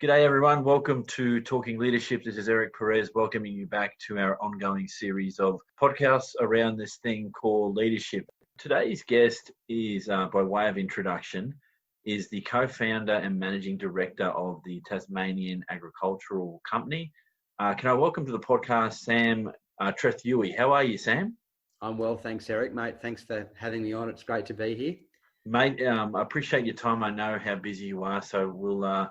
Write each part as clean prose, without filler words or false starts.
G'day everyone, welcome to Talking Leadership. This is Eric Perez welcoming you back to our ongoing series of podcasts around this thing called leadership. Today's guest is, by way of introduction, is the co-founder and managing director of the Tasmanian Agricultural Company. Can I welcome to the podcast Sam Trethewey. How are you, Sam? I'm well, thanks, Eric, mate. Thanks for having me on. It's great to be here. Mate, I appreciate your time. I know how busy you are, so we'll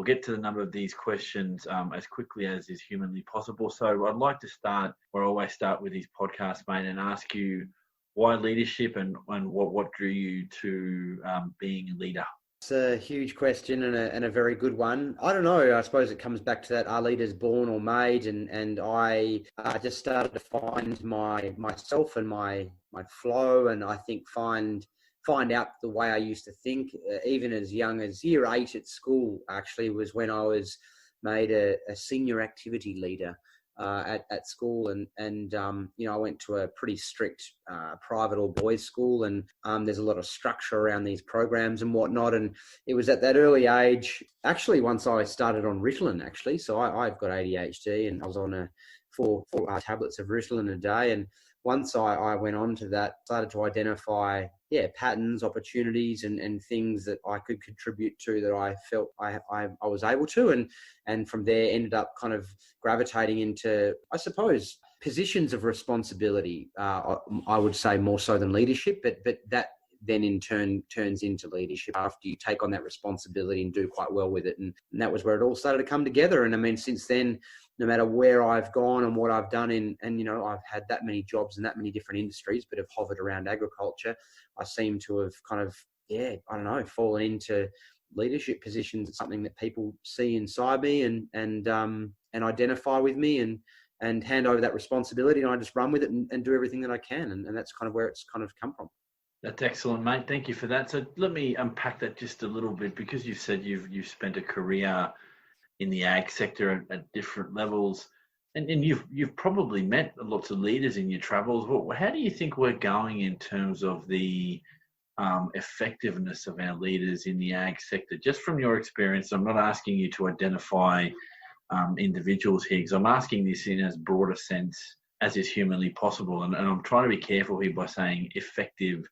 get to the number of these questions as quickly as is humanly possible. So I'd like to start where I always start with these podcasts, mate, and ask you why leadership and what drew you to being a leader? It's a huge question and a very good one. I don't know. I suppose it comes back to that: are leaders born or made? And I just started to find myself and my flow, and I think find out the way I used to think, even as young as year 8 at school, actually, was when I was made a senior activity leader at school. And I went to a pretty strict private all boys school, and there's a lot of structure around these programs and whatnot. And it was at that early age, actually, once I started on Ritalin, actually. So I've got ADHD, and I was on four tablets of Ritalin a day. And once I went on to that, started to identify, patterns, opportunities, and things that I could contribute to that I felt I was able to. And from there ended up kind of gravitating into, I suppose, positions of responsibility, I would say more so than leadership, but that then in turn turns into leadership after you take on that responsibility and do quite well with it. And that was where it all started to come together. And I mean, since then, no matter where I've gone and what I've done I've had that many jobs in that many different industries, but have hovered around agriculture, I seem to have kind of, fallen into leadership positions. It's something that people see inside me and identify with me and hand over that responsibility, and I just run with it and do everything that I can. And that's kind of where it's kind of come from. That's excellent, mate. Thank you for that. So let me unpack that just a little bit, because you said you've spent a career in the ag sector at different levels, and you've probably met lots of leaders in your travels. How do you think we're going in terms of the effectiveness of our leaders in the ag sector? Just from your experience, I'm not asking you to identify individuals here, because I'm asking this in as broad a sense as is humanly possible, and I'm trying to be careful here by saying effective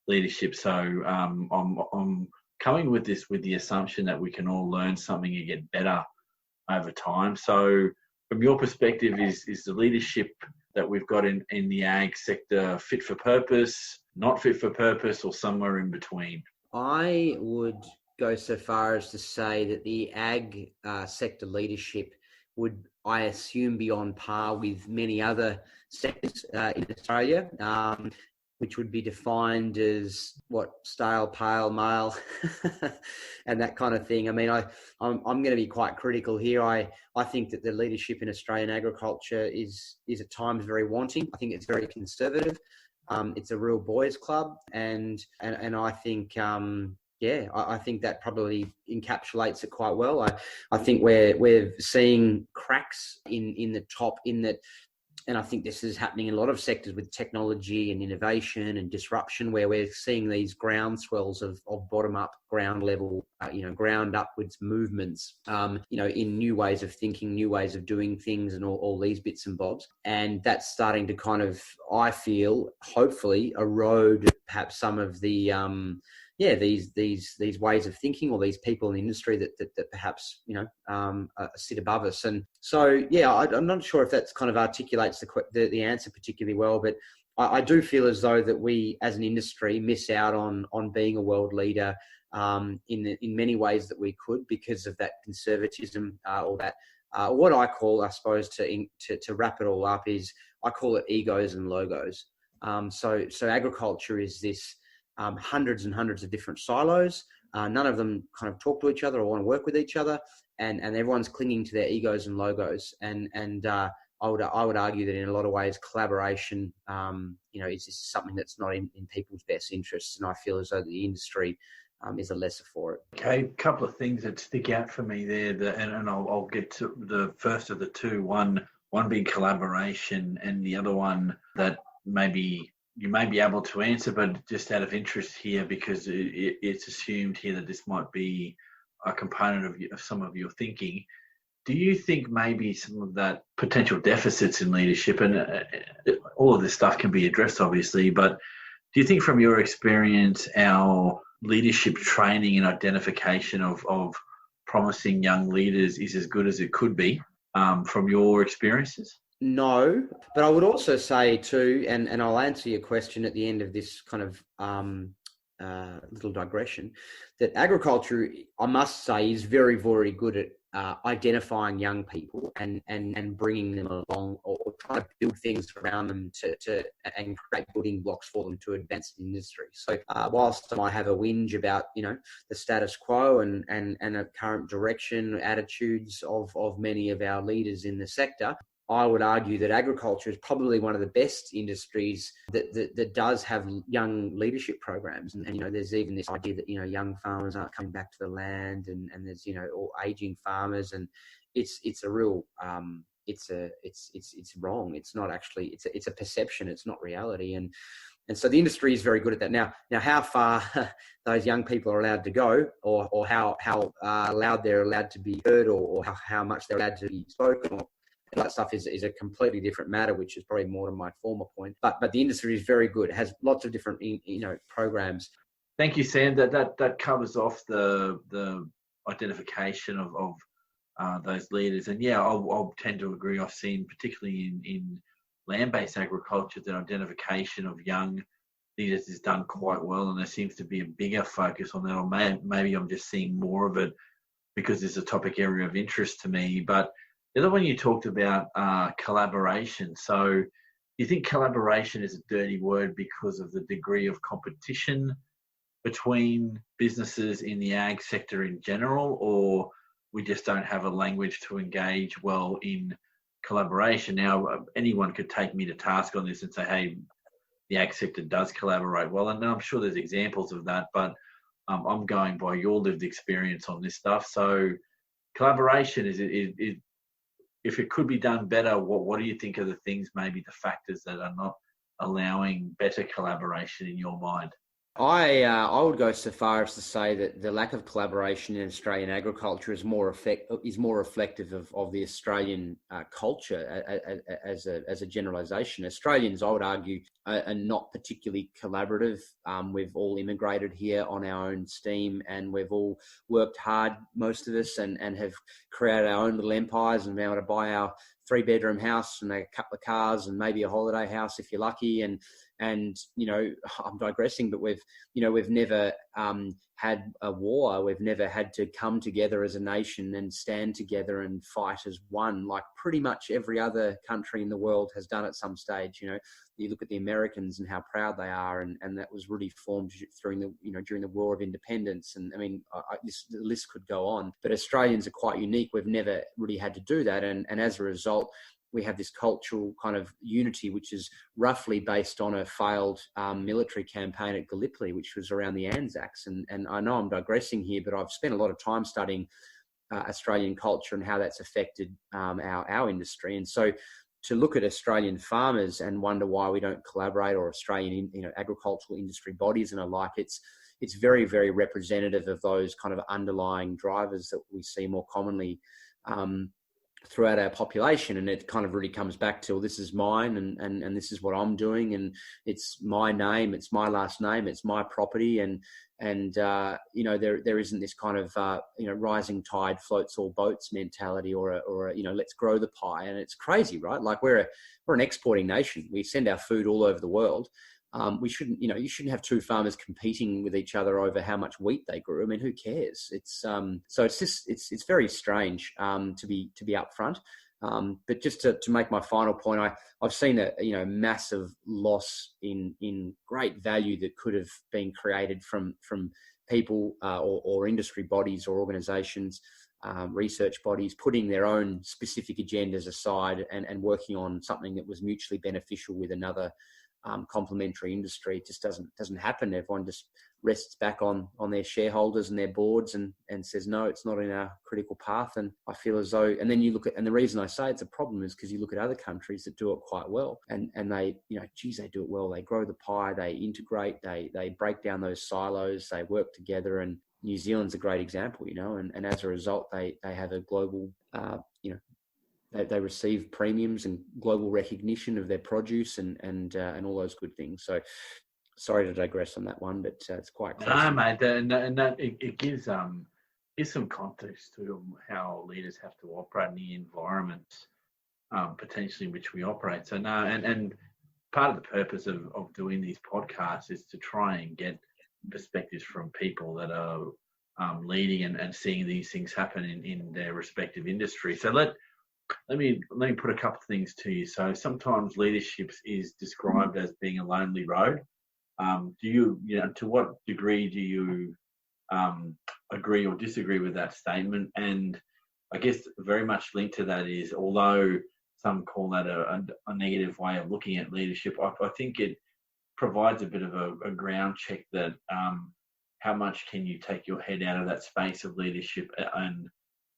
leadership. So I'm coming with this with the assumption that we can all learn something and get better over time. So from your perspective, is the leadership that we've got in the ag sector fit for purpose, not fit for purpose, or somewhere in between? I would go so far as to say that the ag sector leadership would, I assume, be on par with many other sectors in Australia, which would be defined as stale, pale, male, and that kind of thing. I mean, I'm going to be quite critical here. I think that the leadership in Australian agriculture is at times very wanting. I think it's very conservative. It's a real boys' club, and I think I think that probably encapsulates it quite well. I think we're seeing cracks in the top in that. And I think this is happening in a lot of sectors with technology and innovation and disruption, where we're seeing these groundswells of bottom-up, ground level, ground upwards movements, in new ways of thinking, new ways of doing things, and all these bits and bobs. And that's starting to kind of, I feel, hopefully erode perhaps some of the these ways of thinking, or these people in the industry that perhaps sit above us. And so I'm not sure if that's kind of articulates the answer particularly well, but I do feel as though that we as an industry miss out on being a world leader in many ways that we could, because of that conservatism or that what I call, I suppose, to wrap it all up, is I call it egos and logos. So agriculture is this hundreds and hundreds of different silos. None of them kind of talk to each other or want to work with each other, and everyone's clinging to their egos and logos. And I would argue that in a lot of ways, collaboration, is something that's not in people's best interests. And I feel as though the industry is a lesser for it. Okay, a couple of things that stick out for me there, and I'll get to the first of the two. One being collaboration, and the other one that maybe you may be able to answer, but just out of interest here, because it's assumed here that this might be a component of some of your thinking. Do you think maybe some of that potential deficits in leadership, and all of this stuff can be addressed, obviously, but do you think from your experience, our leadership training and identification of promising young leaders is as good as it could be from your experiences? No, but I would also say too, and I'll answer your question at the end of this kind of little digression, that agriculture, I must say, is very, very good at identifying young people and bringing them along, or trying to build things around them and create building blocks for them to advance the industry. So whilst I might have a whinge about the status quo and a current direction, attitudes of many of our leaders in the sector, I would argue that agriculture is probably one of the best industries that does have young leadership programs. And there's even this idea that, young farmers aren't coming back to the land, and there's, all aging farmers, and it's a real, it's wrong. It's not actually, it's a perception. It's not reality. And so the industry is very good at that. Now how far those young people are allowed to go, or how loud they're allowed to be heard, or how much they're allowed to be spoken, or that stuff is a completely different matter, which is probably more to my former point. But the industry is very good. It has lots of different programs. Thank you, Sam. That covers off the identification of those leaders. And yeah, I'll tend to agree. I've seen, particularly in land-based agriculture, that identification of young leaders is done quite well, and there seems to be a bigger focus on that. Or maybe I'm just seeing more of it because it's a topic area of interest to me. But the other one you talked about, collaboration. So you think collaboration is a dirty word because of the degree of competition between businesses in the ag sector in general, or we just don't have a language to engage well in collaboration? Now, anyone could take me to task on this and say, hey, the ag sector does collaborate well, and I'm sure there's examples of that, but I'm going by your lived experience on this stuff. So collaboration is if it could be done better, what do you think are the things, maybe the factors that are not allowing better collaboration in your mind? I would go so far as to say that the lack of collaboration in Australian agriculture is more reflective of the Australian culture as a generalisation. Australians, I would argue, are not particularly collaborative. We've all immigrated here on our own steam, and we've all worked hard, most of us, and have created our own little empires and been able to buy our 3-bedroom house and a couple of cars and maybe a holiday house if you're lucky. And I'm digressing, but we've never had a war. We've never had to come together as a nation and stand together and fight as one, like pretty much every other country in the world has done at some stage. You look at the Americans and how proud they are, and that was really formed during the War of Independence. And I mean, the list could go on, but Australians are quite unique. We've never really had to do that. And as a result, we have this cultural kind of unity, which is roughly based on a failed military campaign at Gallipoli, which was around the Anzacs. And I know I'm digressing here, but I've spent a lot of time studying Australian culture and how that's affected our industry. And so to look at Australian farmers and wonder why we don't collaborate, or Australian agricultural industry bodies and alike, it's very, very representative of those kind of underlying drivers that we see more commonly throughout our population. And it kind of really comes back to, well, this is mine, and this is what I'm doing, and it's my name, it's my last name, it's my property, and there isn't this kind of rising tide floats all boats mentality, or let's grow the pie. And it's crazy, right? Like we're an exporting nation. We send our food all over the world. We shouldn't, you shouldn't have two farmers competing with each other over how much wheat they grew. I mean, who cares? It's so it's very strange to be upfront. But just to make my final point, I've seen a massive loss in great value that could have been created from people or industry bodies or organisations, research bodies, putting their own specific agendas aside and working on something that was mutually beneficial with another complementary industry. It just doesn't happen. Everyone just rests back on their shareholders and their boards and says, no, it's not in our critical path. And I feel as though, and then you look at, and the reason I say it's a problem is because you look at other countries that do it quite well, and they, they do it well. They grow the pie, they integrate, they break down those silos, they work together. And New Zealand's a great example, and as a result, they have a global, they receive premiums and global recognition of their produce and all those good things. So, sorry to digress on that one, but it's quite close. No, mate, it gives some context to how leaders have to operate in the environments potentially in which we operate. So and part of the purpose of doing these podcasts is to try and get perspectives from people that are leading and seeing these things happen in their respective industry. So let me put a couple of things to you. So sometimes leadership is described as being a lonely road. To what degree do you agree or disagree with that statement? And I guess very much linked to that is, although some call that a negative way of looking at leadership, I think it provides a bit of a ground check that how much can you take your head out of that space of leadership and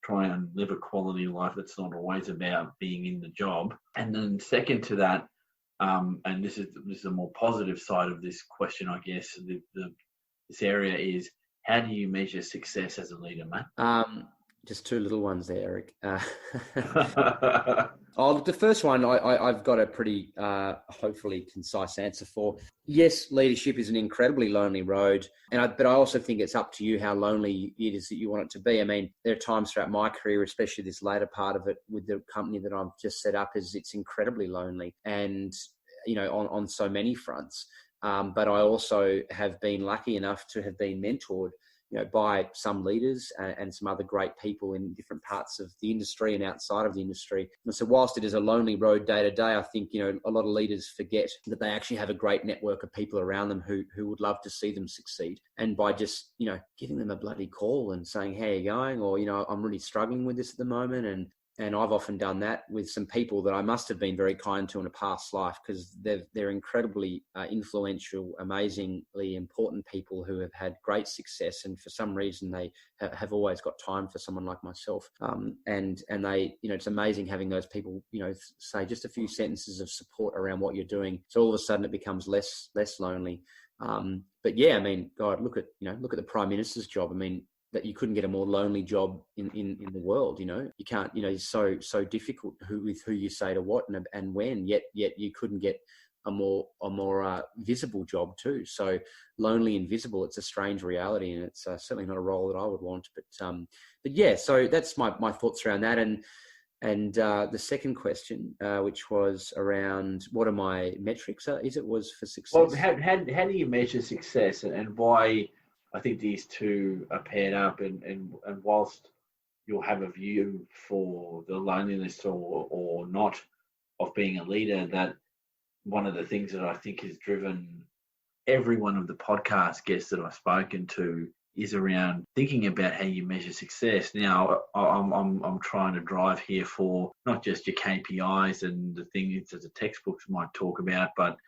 try and live a quality life that's not always about being in the job. And then second to that, and this is a more positive side of this question, I guess, this area is, how do you measure success as a leader, mate? Just two little ones there, Eric. The first one, I've got a pretty, hopefully, concise answer for. Yes, leadership is an incredibly lonely road, but I also think it's up to you how lonely it is that you want it to be. I mean, there are times throughout my career, especially this later part of it with the company that I've just set up, it's incredibly lonely, and on so many fronts. But I also have been lucky enough to have been mentored by some leaders and some other great people in different parts of the industry and outside of the industry. And so whilst it is a lonely road day to day, I think, a lot of leaders forget that they actually have a great network of people around them who would love to see them succeed. And by just, giving them a bloody call and saying, how are you going? Or, I'm really struggling with this at the moment. And I've often done that with some people that I must have been very kind to in a past life, because they're incredibly influential, amazingly important people who have had great success. And for some reason, they have always got time for someone like myself. And they, it's amazing having those people, say just a few sentences of support around what you're doing. So all of a sudden it becomes less lonely. But yeah, I mean, God, look at the Prime Minister's job. I mean, that you couldn't get a more lonely job in the world. You can't, it's so difficult with who you say to what and when, yet you couldn't get a more visible job too. So lonely and visible, it's a strange reality, and it's certainly not a role that I would want. But yeah, so that's my thoughts around that. And the second question, which was around what are my metrics? Was for success? Well, how do you measure success, and why? I think these two are paired up, and whilst you'll have a view for the loneliness or not of being a leader, that one of the things that I think has driven every one of the podcast guests that I've spoken to is around thinking about how you measure success. Now, I'm trying to drive here for not just your KPIs and the things that the textbooks might talk about, but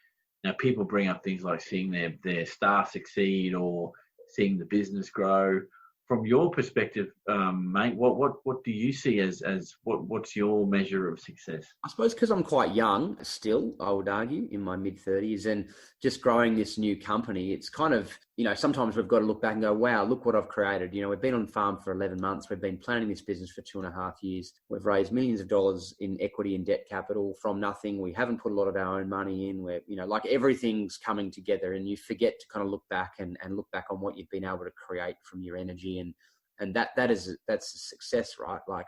people bring up things like seeing their staff succeed or seeing the business grow. From your perspective, mate, what do you see as what's your measure of success? I suppose because I'm quite young still, I would argue, in my mid-30s, and just growing this new company, it's kind of, sometimes we've got to look back and go, wow, look what I've created. We've been on farm for 11 months. We've been planning this business for 2.5 years. We've raised millions of dollars in equity and debt capital from nothing. We haven't put a lot of our own money in. We're, like everything's coming together, and you forget to kind of look back and look back on what you've been able to create from your energy. And that's a success, right? Like,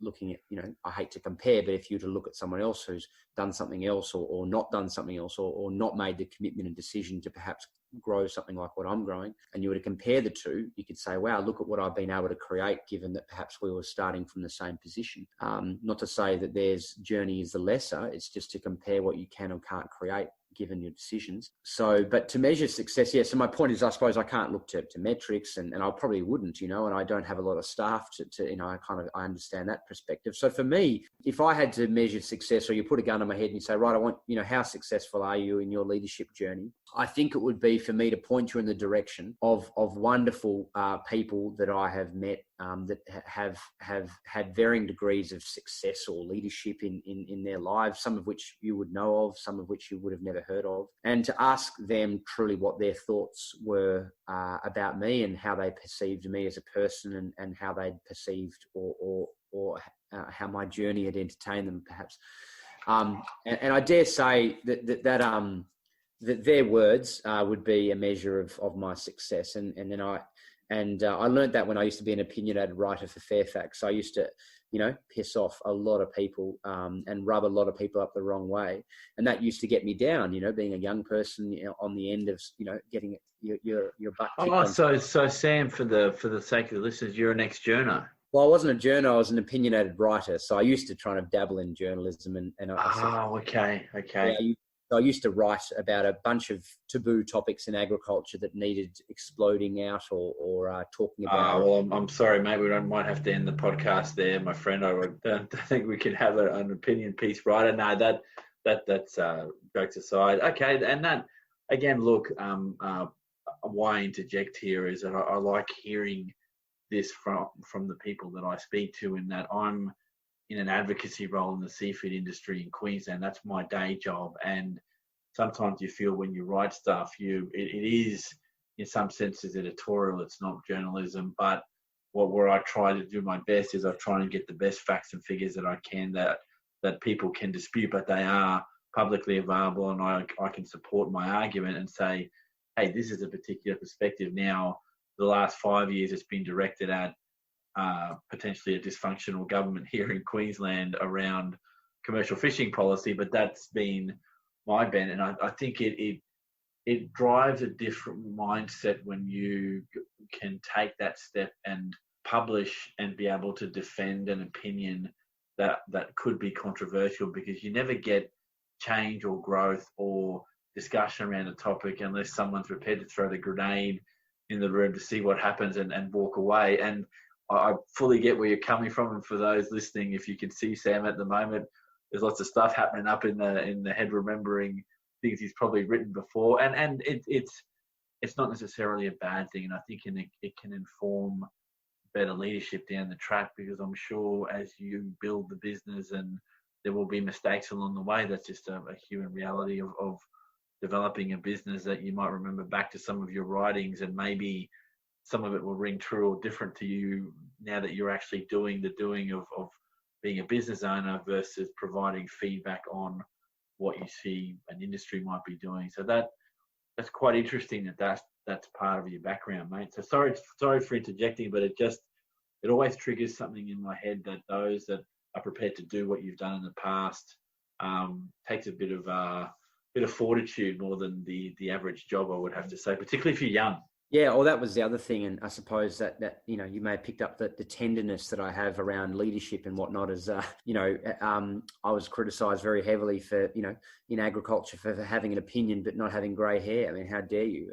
looking at, I hate to compare, but if you were to look at someone else who's done something else or not done something else or not made the commitment and decision to perhaps grow something like what I'm growing, and you were to compare the two, you could say, wow, look at what I've been able to create, given that perhaps we were starting from the same position. Not to say that theirs journey is the lesser, it's just to compare what you can or can't create given your decisions. So, but to measure success, yeah, so my point is, I suppose I can't look to metrics, and I probably wouldn't, and I don't have a lot of staff to I understand that perspective. So for me, if I had to measure success, or you put a gun on my head and you say, right, I want, how successful are you in your leadership journey? I think it would be for me to point you in the direction of wonderful people that I have met that have had varying degrees of success or leadership in their lives, some of which you would know of, some of which you would have never heard of, and to ask them truly what their thoughts were about me and how they perceived me as a person, and how they'd perceived or how my journey had entertained them, perhaps. And I dare say that their words would be a measure of my success. And I learned that when I used to be an opinionated writer for Fairfax. I used to, piss off a lot of people and rub a lot of people up the wrong way. And that used to get me down, being a young person on the end of, getting your butt kicked. Oh, so Sam, for the sake of the listeners, you're an ex-journo. Well, I wasn't a journo, I was an opinionated writer. So I used to try to dabble in journalism. Okay. Yeah, I used to write about a bunch of taboo topics in agriculture that needed exploding out or talking about. Well, I'm sorry, mate. We might have to end the podcast there, my friend. I don't think we could have an opinion piece writer. No, that's jokes aside. Okay, and that again, look, why I interject here is that I like hearing this from the people that I speak to, in that I'm in an advocacy role in the seafood industry in Queensland. That's my day job. And sometimes you feel when you write stuff, it is in some senses editorial, it's not journalism. But where I try to do my best is I try and get the best facts and figures that I can that people can dispute, but they are publicly available, and I can support my argument and say, hey, this is a particular perspective. Now, the last 5 years it's been directed at potentially a dysfunctional government here in Queensland around commercial fishing policy, but that's been my bent. And I think it drives a different mindset when you can take that step and publish and be able to defend an opinion that could be controversial, because you never get change or growth or discussion around a topic unless someone's prepared to throw the grenade in the room to see what happens and walk away. And I fully get where you're coming from. And for those listening, if you can see Sam at the moment, there's lots of stuff happening up in the head, remembering things he's probably written before. And it's not necessarily a bad thing. And I think it can inform better leadership down the track, because I'm sure as you build the business, and there will be mistakes along the way. That's just a human reality of developing a business, that you might remember back to some of your writings, and maybe some of it will ring true or different to you now that you're actually doing of being a business owner versus providing feedback on what you see an industry might be doing. So that's quite interesting that's part of your background, mate. So sorry for interjecting, but it always triggers something in my head, that those that are prepared to do what you've done in the past takes a bit of fortitude, more than the average job, I would have to say, particularly if you're young. Yeah, well, that was the other thing, and I suppose that you may have picked up the tenderness that I have around leadership and whatnot. As I was criticised very heavily for in agriculture for having an opinion but not having grey hair. I mean, how dare you?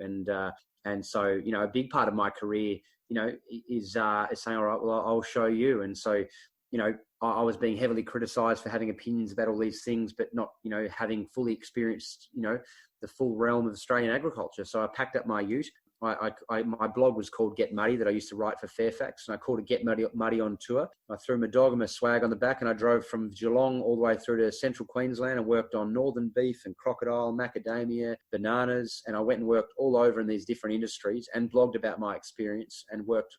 And so a big part of my career is saying, all right, well, I'll show you. And so I was being heavily criticised for having opinions about all these things, but not having fully experienced the full realm of Australian agriculture. So I packed up my ute. My blog was called Get Muddy, that I used to write for Fairfax, and I called it Get Muddy on Tour. I threw my dog and my swag on the back, and I drove from Geelong all the way through to central Queensland and worked on northern beef and crocodile, macadamia, bananas, and I went and worked all over in these different industries and blogged about my experience, and worked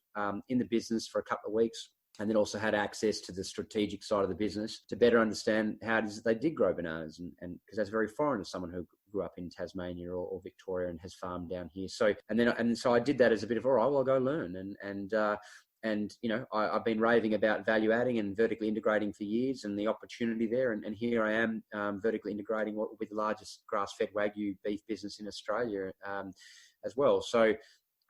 in the business for a couple of weeks, and then also had access to the strategic side of the business to better understand how it is that they did grow bananas, and because that's very foreign to someone who grew up in Tasmania or Victoria and has farmed down here. So so I did that as a bit of, all right, well, I'll go learn. And I've been raving about value adding and vertically integrating for years, and the opportunity there. And here I am vertically integrating what will be the largest grass-fed Wagyu beef business in Australia as well. So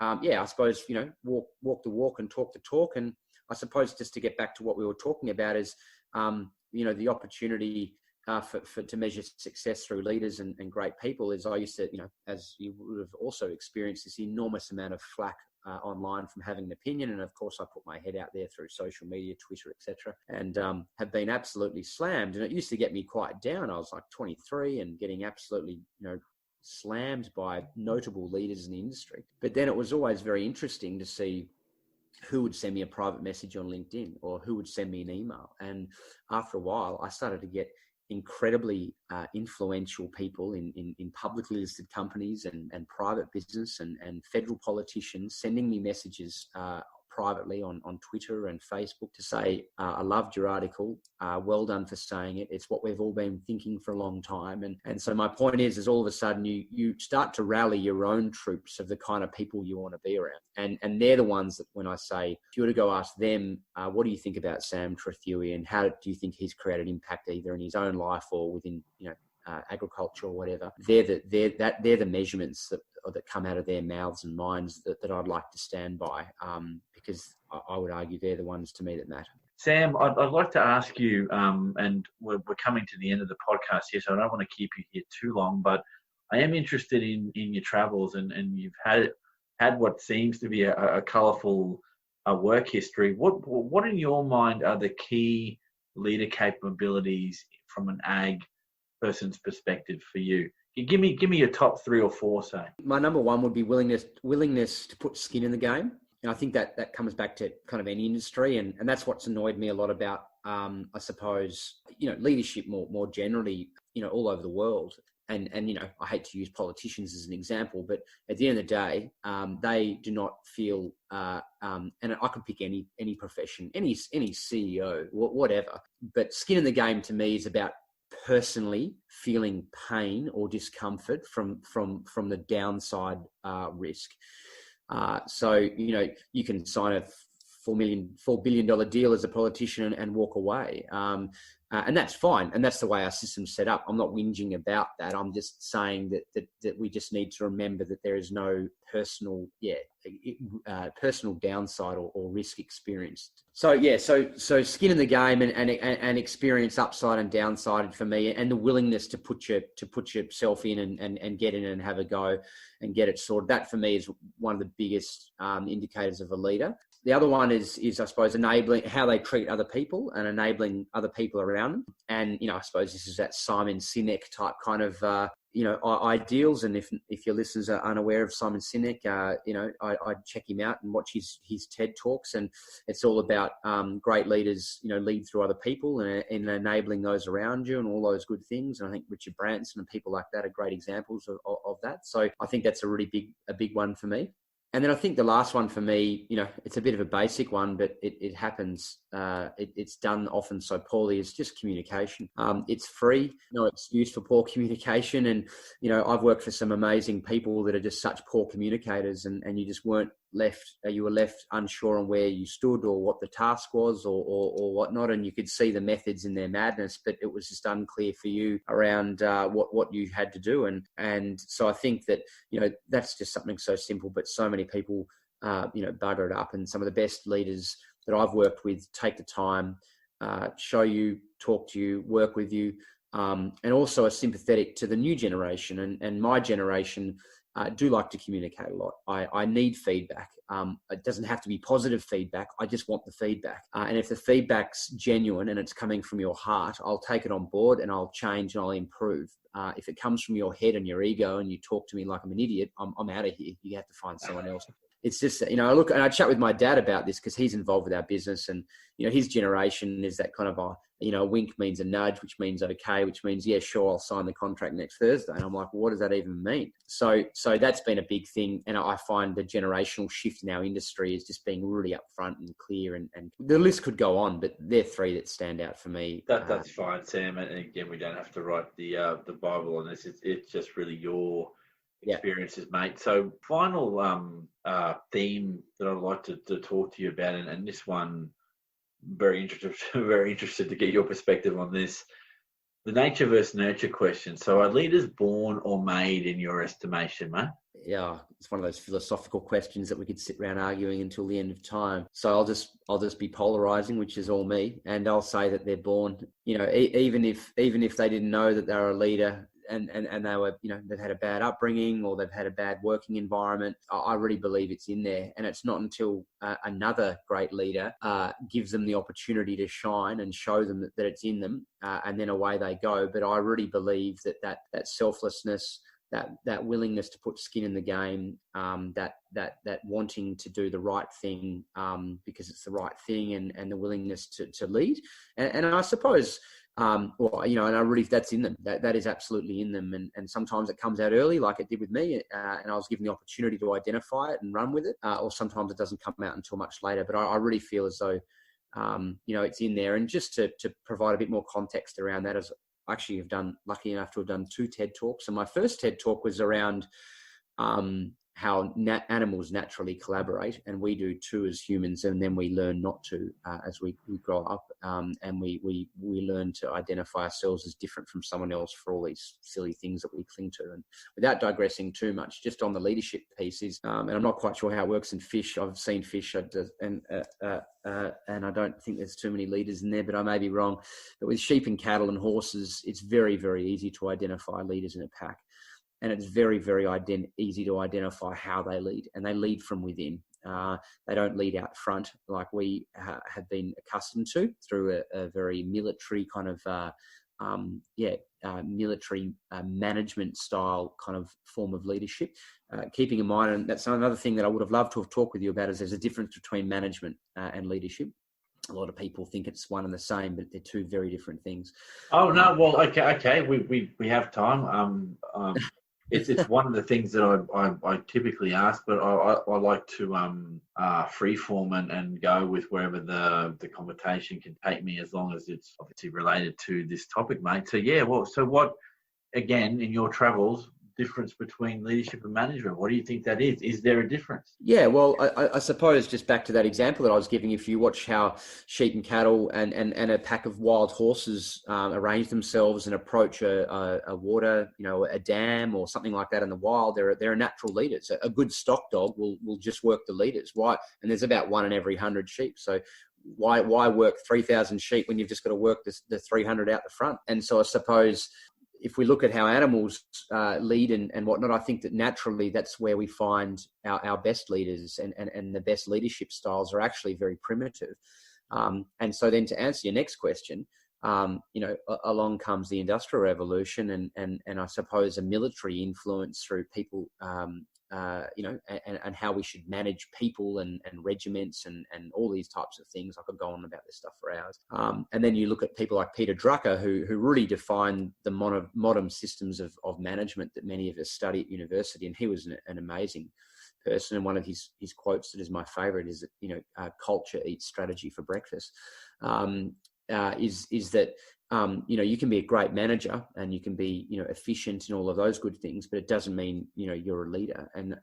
I suppose walk the walk and talk the talk. And I suppose just to get back to what we were talking about is the opportunity to measure success through leaders and great people is, I used to, as you would have also experienced, this enormous amount of flack online from having an opinion. And of course, I put my head out there through social media, Twitter, etc., and have been absolutely slammed. And it used to get me quite down. I was like 23 and getting absolutely, slammed by notable leaders in the industry. But then it was always very interesting to see who would send me a private message on LinkedIn or who would send me an email. And after a while, I started to get incredibly influential people in publicly listed companies and private business and federal politicians sending me messages privately on Twitter and Facebook to say, I loved your article. Well done for saying it. It's what we've all been thinking for a long time. And so my point is all of a sudden you start to rally your own troops of the kind of people you want to be around. And they're the ones that when I say, if you were to go ask them, what do you think about Sam Trethewey and how do you think he's created impact either in his own life or within, agriculture or whatever, they're the measurements that come out of their mouths and minds that I'd like to stand by, because I would argue they're the ones to me that matter. Sam, I'd like to ask you, and we're coming to the end of the podcast here, so I don't want to keep you here too long, but I am interested in your travels, and you've had what seems to be a colourful work history. What in your mind are the key leader capabilities from an ag person's perspective for you? Give me your top 3 or 4, say. My number 1 would be willingness to put skin in the game. And I think that comes back to kind of any industry. And that's what's annoyed me a lot about, I suppose, leadership more generally, all over the world. And I hate to use politicians as an example, but at the end of the day, they do not feel, and I could pick any profession, any CEO, whatever. But skin in the game to me is about personally feeling pain or discomfort from the downside risk. So you can sign a $4 billion deal as a politician and walk away, and that's fine, and that's the way our system's set up. I'm not whinging about that. I'm just saying that we just need to remember that there is no personal downside or risk experienced. So skin in the game and experience upside and downside for me, and the willingness to put yourself in and get in and have a go and get it sorted. That for me is one of the biggest indicators of a leader. The other one is I suppose enabling how they treat other people and enabling other people around them. And I suppose this is that Simon Sinek type kind of ideals. And if your listeners are unaware of Simon Sinek, I'd check him out and watch his TED Talks. And it's all about great leaders, lead through other people and enabling those around you and all those good things. And I think Richard Branson and people like that are great examples of that. So I think that's a really big one for me. And then I think the last one for me, it's a bit of a basic one, but it happens. It's done often so poorly. It's just communication. It's free, no excuse for poor communication. And, I've worked for some amazing people that are just such poor communicators and you just weren't you were left unsure on where you stood or what the task was or whatnot. And you could see the methods in their madness, but it was just unclear for you around what you had to do. And so I think that, that's just something so simple, but so many people, bugger it up. And some of the best leaders that I've worked with take the time, show you, talk to you, work with you, and also are sympathetic to the new generation. And my generation do like to communicate a lot. I need feedback. It doesn't have to be positive feedback. I just want the feedback. And if the feedback's genuine and it's coming from your heart, I'll take it on board and I'll change and I'll improve. If it comes from your head and your ego and you talk to me like I'm an idiot, I'm out of here. You have to find someone else. It's just, I look and I chat with my dad about this because he's involved with our business, and, his generation is that kind of a wink means a nudge, which means okay, which means, yeah, sure, I'll sign the contract next Thursday. And I'm like, well, what does that even mean? So that's been a big thing. And I find the generational shift in our industry is just being really upfront and clear, and the list could go on, but they're 3 that stand out for me. That's fine, Sam. And again, we don't have to write the Bible on this. It's just really your experiences, mate. So final theme that I'd like to talk to you about, and this one, very interested to get your perspective on this, the nature versus nurture question. So are leaders born or made in your estimation, mate? Yeah, it's one of those philosophical questions that we could sit around arguing until the end of time. So I'll just be polarizing, which is all me, and I'll say that they're born. Even if they didn't know that they're a leader, and they were, they've had a bad upbringing or they've had a bad working environment, I really believe it's in there. And it's not until another great leader gives them the opportunity to shine and show them that it's in them, and then away they go. But I really believe that selflessness, that willingness to put skin in the game, that wanting to do the right thing because it's the right thing, and the willingness to lead. And I suppose, and I really, that's in them. That is absolutely in them. And sometimes it comes out early, like it did with me, and I was given the opportunity to identify it and run with it. Or sometimes it doesn't come out until much later. But I really feel as though, it's in there. And just to provide a bit more context around that, as actually have lucky enough to have done 2 TED Talks. And my first TED Talk was around how animals naturally collaborate, and we do too as humans, and then we learn not to as we grow up, and we learn to identify ourselves as different from someone else for all these silly things that we cling to. And without digressing too much, just on the leadership pieces, and I'm not quite sure how it works in fish. I've seen fish, and I don't think there's too many leaders in there, but I may be wrong. But with sheep and cattle and horses, it's very, very easy to identify leaders in a pack. And it's very, very easy to identify how they lead, and they lead from within. They don't lead out front like we have been accustomed to through a very military kind of, military management style kind of form of leadership. Keeping in mind, and that's another thing that I would have loved to have talked with you about, is there's a difference between management and leadership. A lot of people think it's one and the same, but they're 2 very different things. Oh no, well, okay, we have time. It's one of the things that I typically ask, but I like to freeform and go with wherever the conversation can take me, as long as it's obviously related to this topic, mate. So yeah, so what, again, in your travels, difference between leadership and management? What do you think that is? Is there a difference? Yeah, well, I suppose just back to that example that I was giving, if you watch how sheep and cattle and a pack of wild horses arrange themselves and approach a water, a dam or something like that in the wild, they're natural leaders. A good stock dog will just work the leaders. Why? And there's about 1 in every 100 sheep. So why work 3,000 sheep when you've just got to work the 300 out the front? And so I suppose, if we look at how animals lead and whatnot, I think that naturally that's where we find our best leaders, and the best leadership styles are actually very primitive. And so then, to answer your next question, along comes the Industrial Revolution and I suppose a military influence through people, and how we should manage people and regiments and all these types of things. I could go on about this stuff for hours. And then you look at people like Peter Drucker, who really defined the modern systems of management that many of us study at university. And he was an amazing person. And one of his quotes that is my favorite is that, culture eats strategy for breakfast. Is that, you can be a great manager and you can be, efficient and all of those good things, but it doesn't mean, you're a leader. And,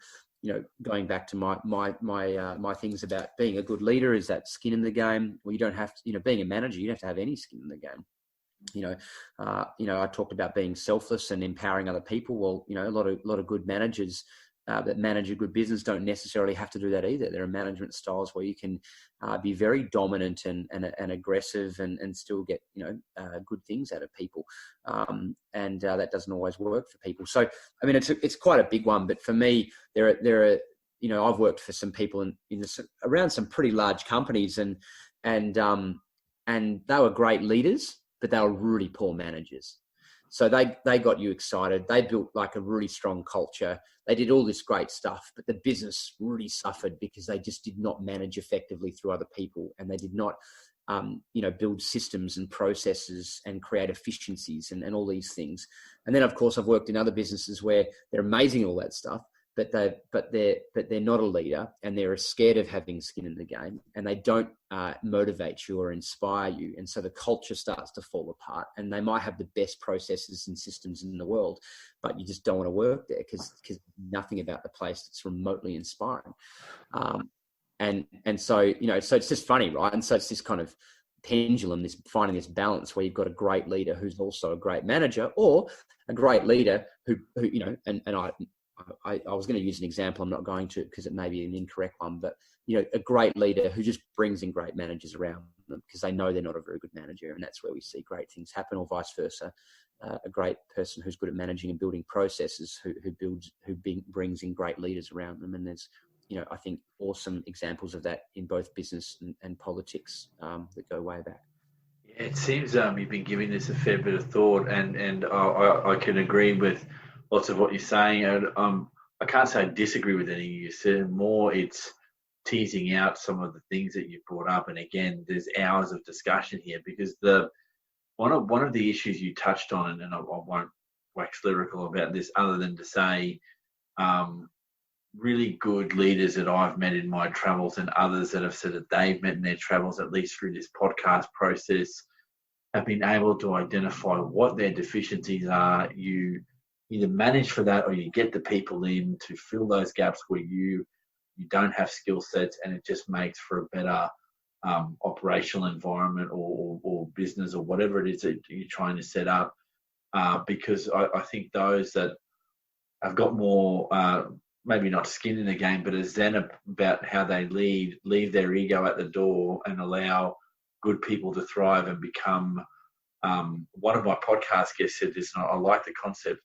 going back to my things about being a good leader, is that skin in the game. Well, you don't have to, being a manager, you don't have to have any skin in the game. I talked about being selfless and empowering other people. Well, a lot of good managers that manage a good business don't necessarily have to do that either. There are management styles where you can be very dominant and aggressive and still get good things out of people, and that doesn't always work for people. So I mean, it's quite a big one, but for me, there are I've worked for some people around some pretty large companies, and they were great leaders, but they were really poor managers. So they got you excited. They built like a really strong culture. They did all this great stuff, but the business really suffered because they just did not manage effectively through other people, and they did not, build systems and processes and create efficiencies and all these things. And then, of course, I've worked in other businesses where they're amazing, all that stuff, but they're not a leader, and they're scared of having skin in the game, and they don't motivate you or inspire you, and so the culture starts to fall apart. And they might have the best processes and systems in the world, but you just don't want to work there because nothing about the place that's remotely inspiring. And so so it's just funny, right? And so it's this kind of pendulum, this finding this balance where you've got a great leader who's also a great manager, or a great leader who I was going to use an example. I'm not going to, because it may be an incorrect one, but a great leader who just brings in great managers around them because they know they're not a very good manager, and that's where we see great things happen, or vice versa. A great person who's good at managing and building processes who brings in great leaders around them. And there's I think awesome examples of that in both business and politics that go way back. Yeah, it seems you've been giving this a fair bit of thought, and I can agree with lots of what you're saying. And I can't say I disagree with anything you said. More, it's teasing out some of the things that you brought up. And again, there's hours of discussion here because one of the issues you touched on, and I won't wax lyrical about this, other than to say, really good leaders that I've met in my travels and others that have said that they've met in their travels, at least through this podcast process, have been able to identify what their deficiencies are. You either manage for that or you get the people in to fill those gaps where you don't have skill sets, and it just makes for a better operational environment or business or whatever it is that you're trying to set up. Because I think those that have got more, maybe not skin in the game, but a zen about how they leave their ego at the door and allow good people to thrive and become, one of my podcast guests said this, and I like the concept,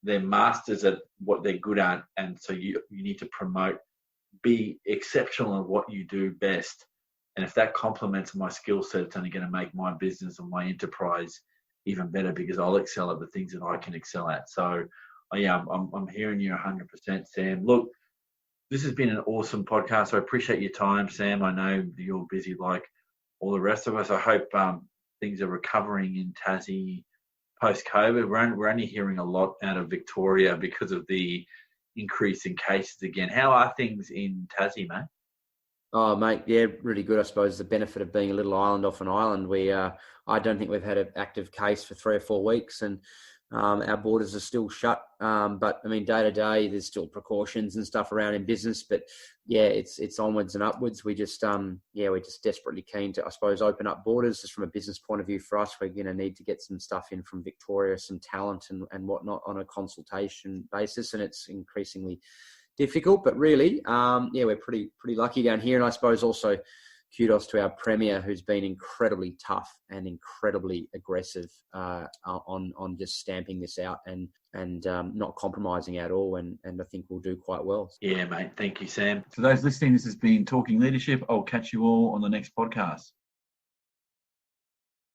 they're masters at what they're good at, and so you need to promote, be exceptional at what you do best. And if that complements my skill set, it's only going to make my business or my enterprise even better because I'll excel at the things that I can excel at. So, yeah, I'm hearing you 100%, Sam. Look, this has been an awesome podcast. I appreciate your time, Sam. I know you're busy like all the rest of us. I hope things are recovering in Tassie post-COVID. We're only hearing a lot out of Victoria because of the increase in cases again. How are things in Tassie, mate? Oh, mate, yeah, really good. I suppose the benefit of being a little island off an island. I don't think we've had an active case for 3 or 4 weeks, and our borders are still shut. But I mean, day to day, there's still precautions and stuff around in business. But yeah, it's onwards and upwards. We're just desperately keen to, I suppose, open up borders just from a business point of view. For us, we're going to need to get some stuff in from Victoria, some talent and whatnot on a consultation basis, and it's increasingly difficult, but really, we're pretty lucky down here. And I suppose also kudos to our Premier, who's been incredibly tough and incredibly aggressive on just stamping this out and not compromising at all. And I think we'll do quite well. Yeah, mate. Thank you, Sam. For those listening, this has been Talking Leadership. I'll catch you all on the next podcast.